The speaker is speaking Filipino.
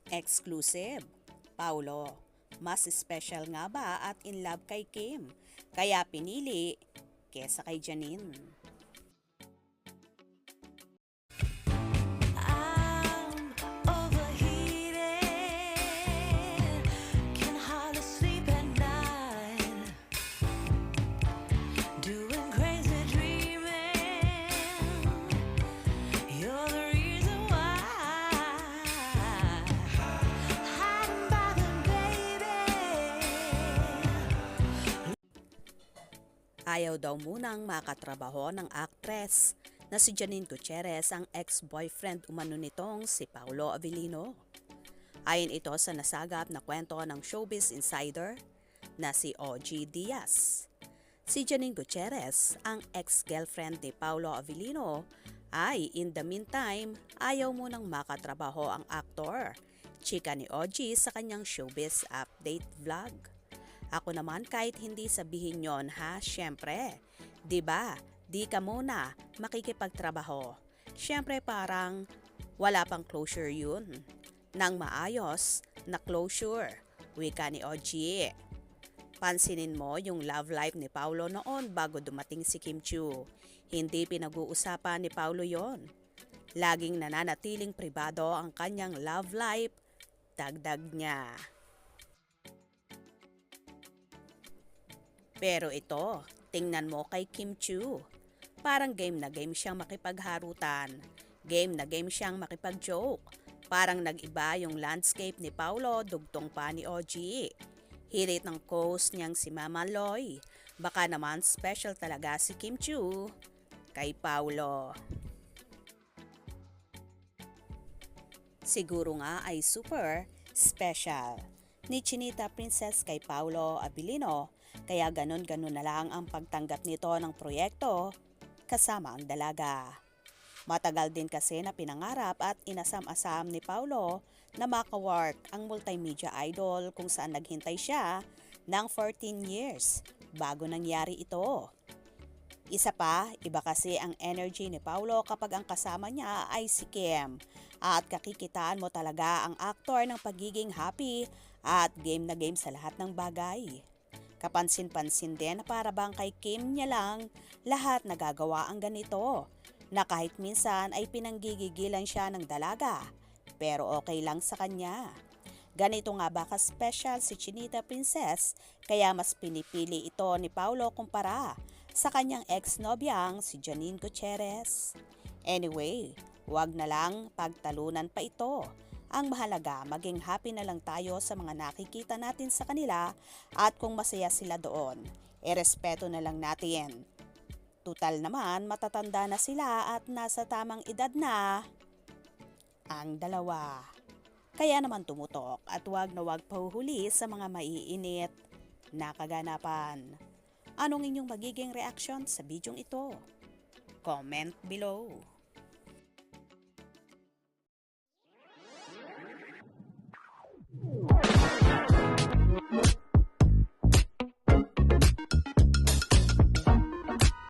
Exclusive. Paulo, mas special nga ba at in love kay Kim? Kaya pinili kesa kay Janine. I'm overheated, can hardly sleep at night, doing crazy dreaming. You're the reason why. Hiding by the baby. Ayaw daw munang makatrabaho ng actress na si Janine Gutierrez ang ex-boyfriend umano nitong si Paulo Avellino. Ayon ito sa nasagap na kwento ng Showbiz Insider na si OG Diaz. Si Janine Gutierrez, ang ex-girlfriend ni Paulo Avellino, ay in the meantime ayaw munang makatrabaho ang aktor. Chika ni OG sa kanyang Showbiz Update vlog. Ako naman kahit hindi sabihin yon ha, syempre. 'Di ba? Di ka muna makikipagtrabaho. Syempre parang wala pang closure yun. Nang maayos na closure, wika ni OG. Pansinin mo yung love life ni Paulo noon bago dumating si Kim Chiu. Hindi pinag-uusapan ni Paulo yon. Laging nananatiling pribado ang kanyang love life, dagdag niya. Pero ito, tingnan mo kay Kim Chiu. Parang game na game siyang makipagharutan. Game na game siyang makipag-joke. Parang nag-iba yung landscape ni Paulo, dugtong pa ni OG. Hirit ng host niyang si Mama Loy. Baka naman special talaga si Kim Chiu kay Paulo. Siguro nga ay super special ni Chinita Princess kay Paulo Avellino, kaya ganon-ganon na lang ang pagtanggap nito ng proyekto kasama ang dalaga. Matagal din kasi na pinangarap at inasam-asam ni Paulo na makawork ang multimedia idol kung saan naghintay siya ng 14 years bago nangyari ito. Isa pa, iba kasi ang energy ni Paulo kapag ang kasama niya ay si Kim. At kakikitaan mo talaga ang aktor ng pagiging happy at game na game sa lahat ng bagay. Kapansin-pansin din na para bang kay Kim niya lang lahat nagagawa ang ganito. Na kahit minsan ay pinanggigigilan siya ng dalaga, pero okay lang sa kanya. Ganito nga ba ka-special si Chinita Princess, kaya mas pinipili ito ni Paulo kumpara sa kanyang ex-nobyang si Janine Gutierrez. Anyway, wag na lang pagtalunan pa ito. Ang mahalaga, maging happy na lang tayo sa mga nakikita natin sa kanila at kung masaya sila doon, respeto na lang natin. Tutal naman, matatanda na sila at nasa tamang edad na ang dalawa. Kaya naman tumutok at wag na wag pahuhuli sa mga maiinit na kaganapan. Anong inyong magiging reaksyon sa bidyong ito? Comment below.